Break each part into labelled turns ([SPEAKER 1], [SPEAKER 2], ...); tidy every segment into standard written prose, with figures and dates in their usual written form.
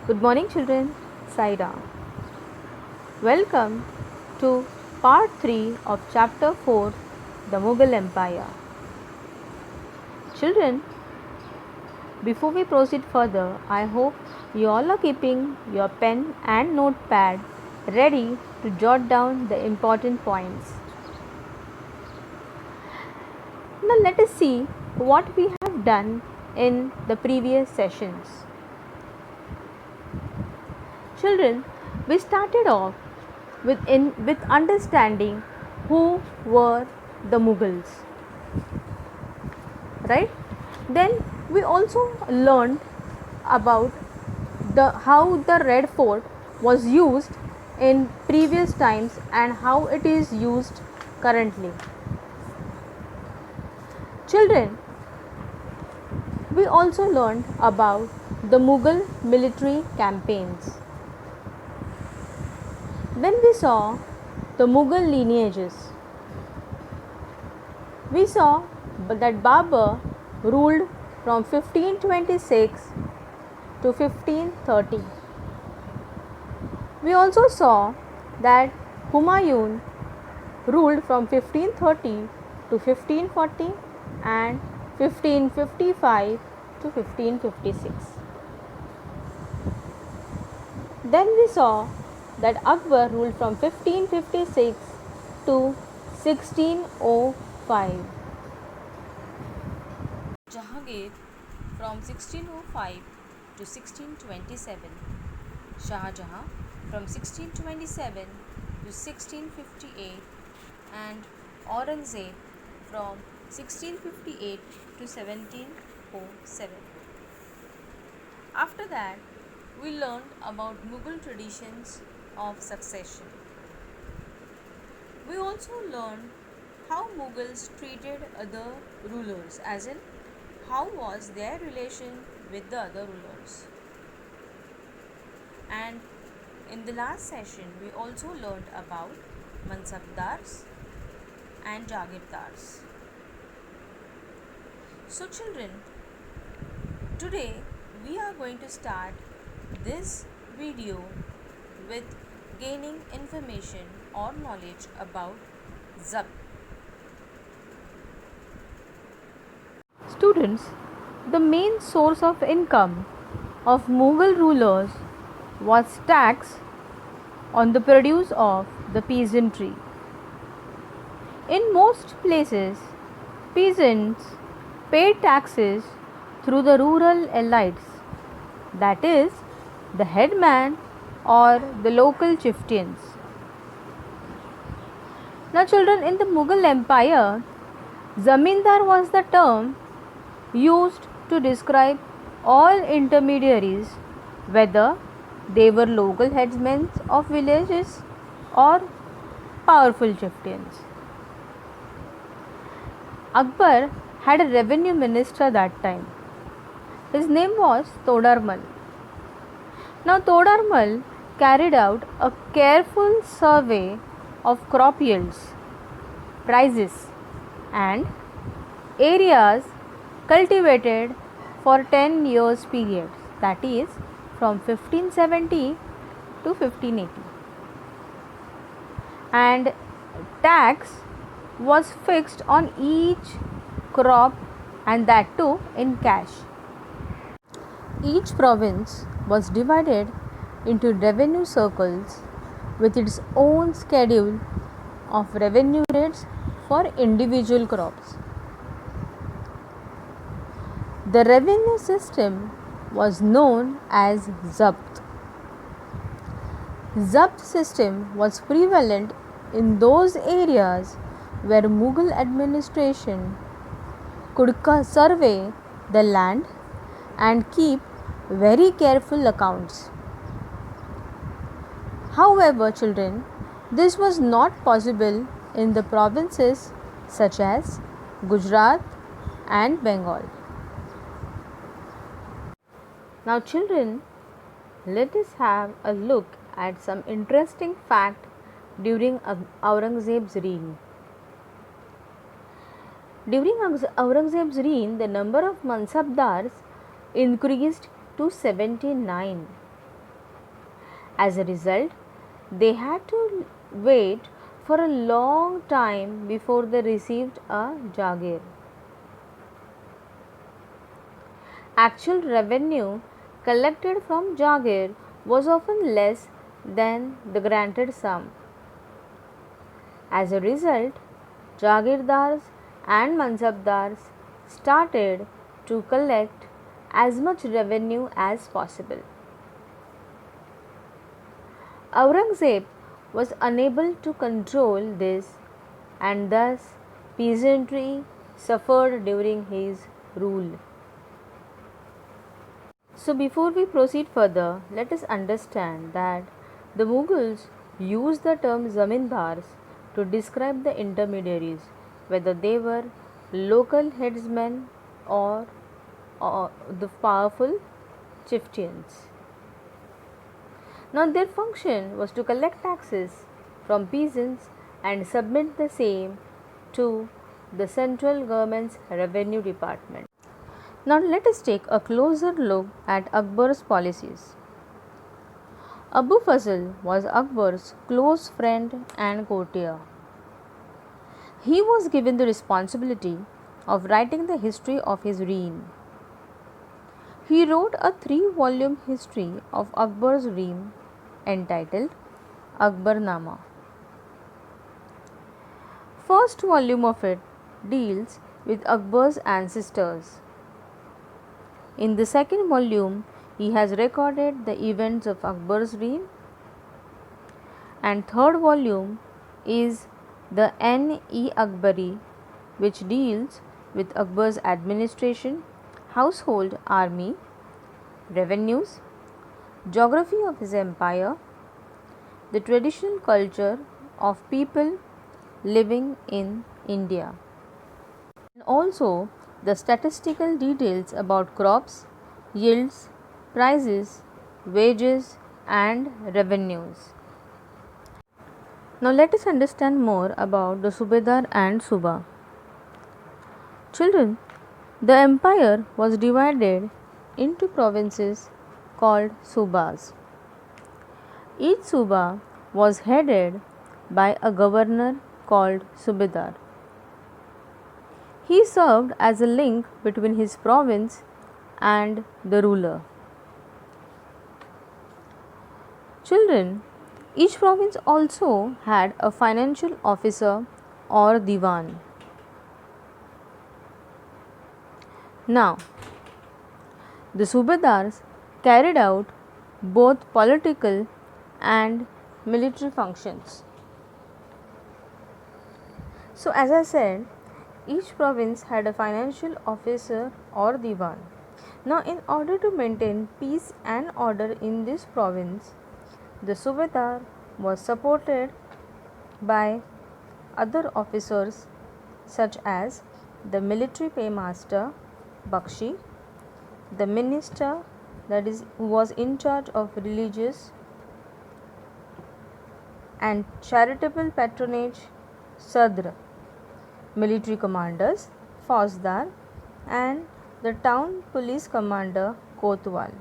[SPEAKER 1] Good morning, children. Saira. Welcome to part 3 of chapter 4, The Mughal Empire. Children, before we proceed further, I hope you all are keeping your pen and notepad ready to jot down the important points. Now, let us see what we have done in the previous sessions. Children, we started off with understanding who were the Mughals, right? Then we also learned about how the Red Fort was used in previous times and how it is used currently. Children, we also learned about the Mughal military campaigns. Then we saw the Mughal lineages. We saw that Babur ruled from 1526 to 1530. We also saw that Humayun ruled from 1530 to 1540 and 1555 to 1556. Then we saw that Akbar ruled from 1556 to 1605.
[SPEAKER 2] Jahangir from 1605 to 1627, Shah Jahan from 1627 to 1658, and Aurangzeb from 1658 to 1707. After that, we learned about Mughal traditions of succession. We also learned how Mughals treated other rulers, as in how was their relation with the other rulers. And in the last session, we also learned about Mansabdars and Jagirdars. So children, today we are going to start this video with gaining information or knowledge about Zabt.
[SPEAKER 1] Students, the main source of income of Mughal rulers was tax on the produce of the peasantry. In most places, peasants paid taxes through the rural elites, that is, the headman or the local chieftains. Now, children, in the Mughal Empire, Zamindar was the term used to describe all intermediaries, whether they were local headsmen of villages or powerful chieftains. Akbar had a revenue minister that time. His name was Todarmal. Now, Todarmal carried out a careful survey of crop yields, prices, and areas cultivated for 10 years period, that is from 1570 to 1580, and tax was fixed on each crop, and that too in cash. Each province was divided into revenue circles with its own schedule of revenue rates for individual crops. The revenue system was known as Zabt. Zabt system was prevalent in those areas where Mughal administration could survey the land and keep very careful accounts. However, children, this was not possible in the provinces such as Gujarat and Bengal. Now, children, let us have a look at some interesting fact during Aurangzeb's reign. During Aurangzeb's reign, the number of Mansabdars increased to 79. As a result, they had to wait for a long time before they received a jagir. Actual revenue collected from jagir was often less than the granted sum. As a result, jagirdars and mansabdars started to collect as much revenue as possible. Aurangzeb was unable to control this, and thus peasantry suffered during his rule. So, before we proceed further, let us understand that the Mughals used the term zamindars to describe the intermediaries, whether they were local headsmen or the powerful chieftains. Now, their function was to collect taxes from peasants and submit the same to the central government's revenue department. Now, let us take a closer look at Akbar's policies. Abu Fazl was Akbar's close friend and courtier. He was given the responsibility of writing the history of his reign. He wrote a 3-volume history of Akbar's reign entitled Akbarnama. First volume of it deals with Akbar's ancestors. In the second volume, he has recorded the events of Akbar's reign, and third volume is the N-e-Akbari, which deals with Akbar's administration, household, army, revenues, geography of his empire, the traditional culture of people living in India, and also the statistical details about crops, yields, prices, wages, and revenues. Now, let us understand more about the Subedar and Suba. Children, the empire was divided into provinces called Subas. Each Suba was headed by a governor called Subedar. He served as a link between his province and the ruler. Children, each province also had a financial officer or diwan. Now, the Subedars carried out both political and military functions. So, as I said, each province had a financial officer or diwan. Now, in order to maintain peace and order in this province, the Subedar was supported by other officers such as the military paymaster Bakshi, the minister, that is, who was in charge of religious and charitable patronage Sadr, military commanders Fauzdar, and the town police commander Kotwal.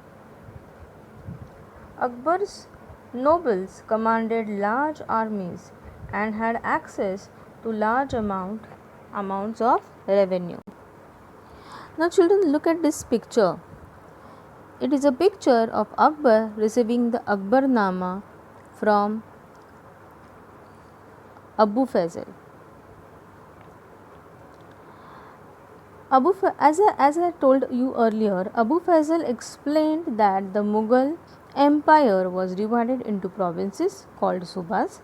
[SPEAKER 1] Akbar's nobles commanded large armies and had access to large amounts of revenue. Now, children, look at this picture. It is a picture of Akbar receiving the Akbarnama from Abu Fazl. As I told you earlier, Abu Fazl explained that the Mughal empire was divided into provinces called Subas.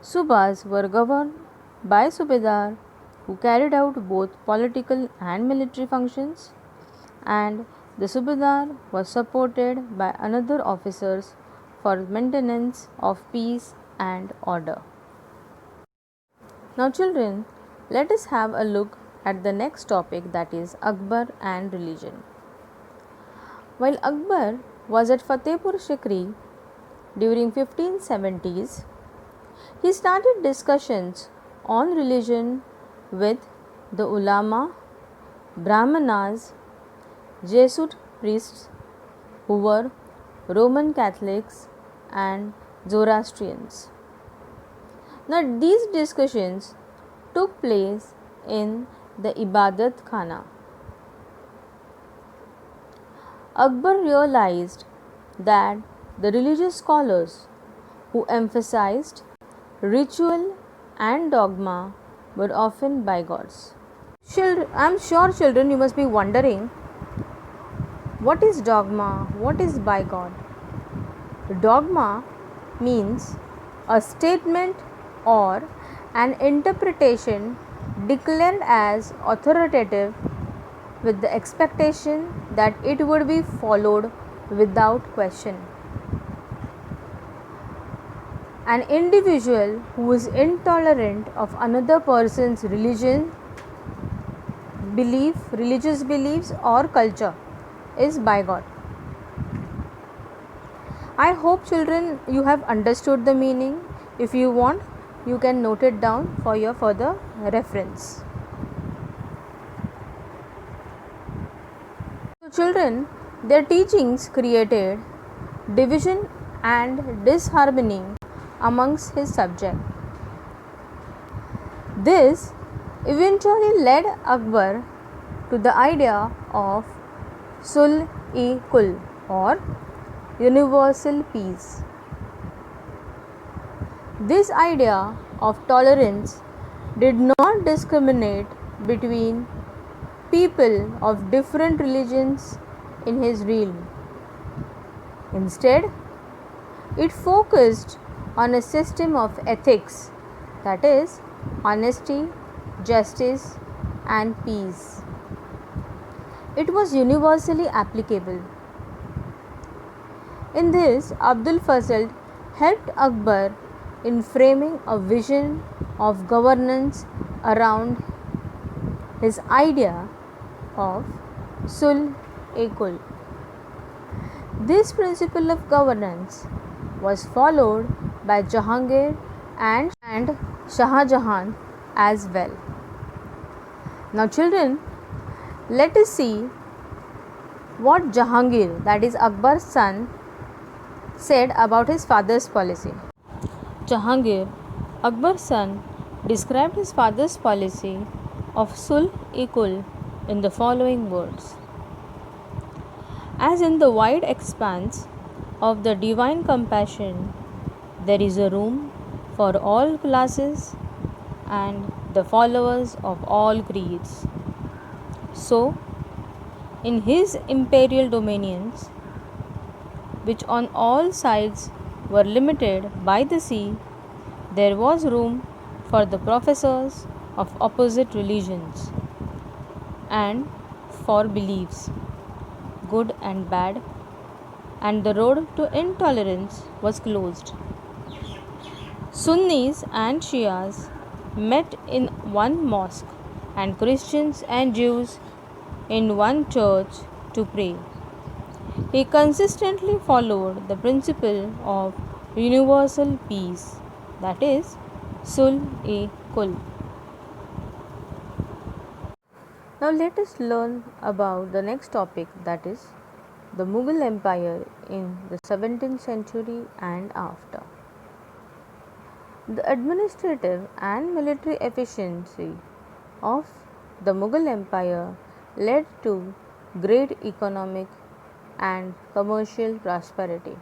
[SPEAKER 1] Subas were governed by Subedar, who carried out both political and military functions, and the Subedar was supported by another officers for maintenance of peace and order. Now, children, let us have a look at the next topic, that is Akbar and religion. While Akbar was at Fatehpur Sikri during 1570s, he started discussions on religion with the ulama, brahmanas, Jesuit priests who were Roman Catholics, and Zoroastrians. Now, these discussions took place in the Ibadat Khana. Akbar realized that the religious scholars who emphasized ritual and dogma were often bigots. I'm sure children, you must be wondering, what is dogma? What is bigot? Dogma means a statement or an interpretation declared as authoritative with the expectation that it would be followed without question. An individual who is intolerant of another person's religious beliefs or culture is bigot. I hope children you have understood the meaning. If you want, you can note it down for your further reference. So children, their teachings created division and disharmony amongst his subject. This eventually led Akbar to the idea of Sulh-e-Kul or universal peace. This idea of tolerance did not discriminate between people of different religions in his realm. Instead, it focused on a system of ethics, that is, honesty, justice, and peace. It was universally applicable. In this, Abdul Fazl helped Akbar in framing a vision of governance around his idea of Sulh-e-Kul. This principle of governance was followed by Jahangir and Shah Jahan as well. Now children, let us see what Jahangir, that is Akbar's son, said about his father's policy. Jahangir, Akbar's son, described his father's policy of Sulh-e-Kul in the following words. As in the wide expanse of the divine compassion, there is a room for all classes and the followers of all creeds. So, in his imperial dominions, which on all sides were limited by the sea, there was room for the professors of opposite religions and for beliefs, good and bad, and the road to intolerance was closed. Sunnis and Shias met in one mosque, and Christians and Jews in one church to pray. He consistently followed the principle of universal peace, that is, Sulh-e-Kul. Now let us learn about the next topic, that is the Mughal Empire in the 17th century and after. The administrative and military efficiency of the Mughal Empire led to great economic and commercial prosperity.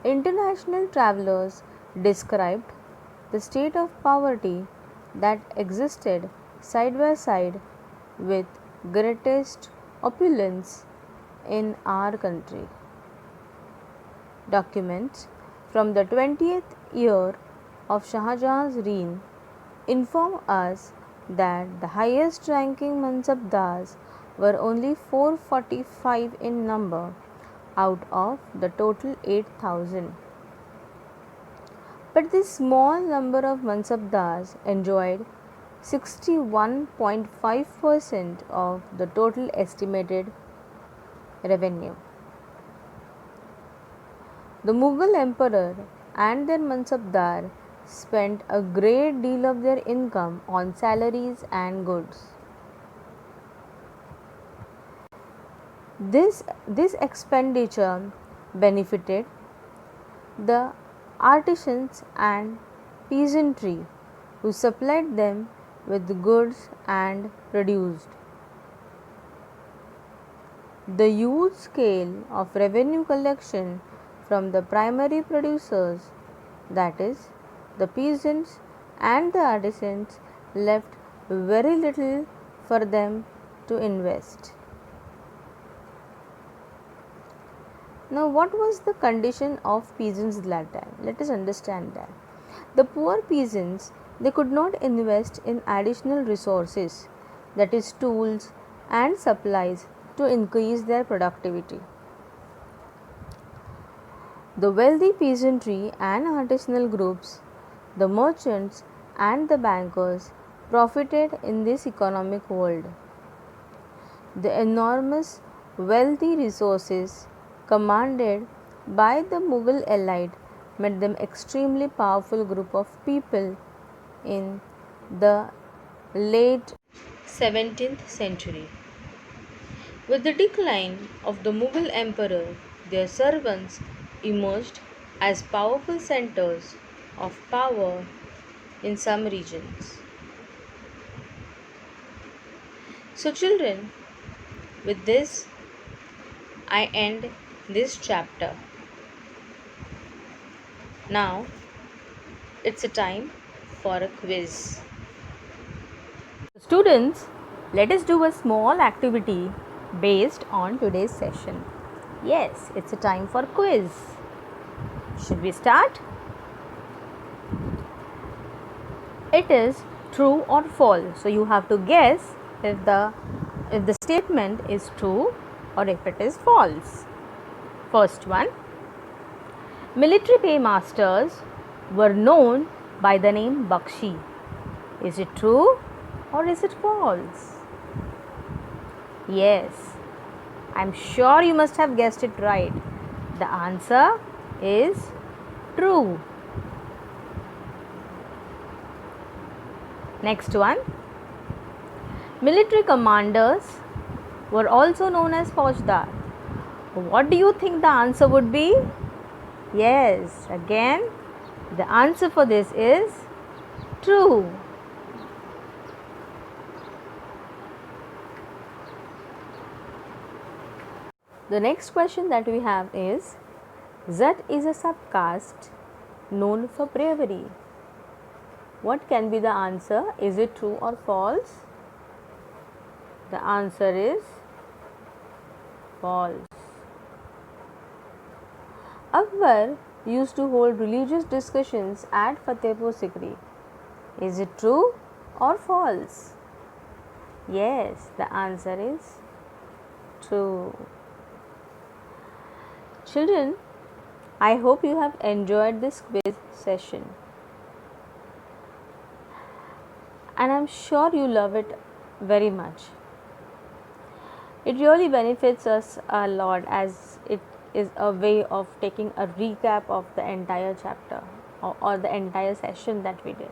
[SPEAKER 1] International travelers described the state of poverty that existed side by side with greatest opulence in our country. Documents from the 20th year of Shah Jahan's reign inform us that the highest ranking Mansabdars were only 445 in number out of the total 8,000. But this small number of Mansabdars enjoyed 61.5% of the total estimated revenue. The Mughal emperor and their Mansabdar spent a great deal of their income on salaries and goods. This expenditure benefited the artisans and peasantry who supplied them with goods and produced. The huge scale of revenue collection from the primary producers, that is, the peasants and the artisans, left very little for them to invest. Now, what was the condition of peasants that time? Let us understand that. The poor peasants, they could not invest in additional resources, that is, tools and supplies, to increase their productivity. The wealthy peasantry and artisanal groups, the merchants and the bankers profited in this economic world. The enormous wealthy resources commanded by the Mughal elite made them extremely powerful group of people in the late 17th century. With the decline of the Mughal emperor, their servants emerged as powerful centers of power in some regions. So, children, with this, I end this chapter. Now, it's a time for a quiz. Students, let us do a small activity based on today's session. Yes, it's a time for quiz. Should we start? It is true or false. So you have to guess if the statement is true or if it is false. First one, military paymasters were known by the name Bakshi. Is it true or is it false? Yes, I'm sure you must have guessed it right. The answer is true. Next one, military commanders were also known as Faujdaar. What do you think the answer would be? Yes, again, the answer for this is true. The next question that we have is, Zat is a subcaste known for bravery. What can be the answer? Is it true or false? The answer is false. Akbar used to hold religious discussions at Fatehpur Sikri. Is it true or false? Yes, the answer is true. Children, I hope you have enjoyed this quiz session. And I'm sure you love it very much. It really benefits us a lot as it is a way of taking a recap of the entire chapter or the entire session that we did.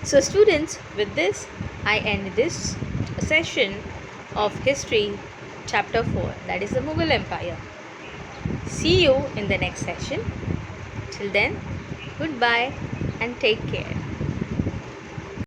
[SPEAKER 1] So students, with this, I end this session of History Chapter 4, that is the Mughal Empire. See you in the next session. Till then, goodbye and take care.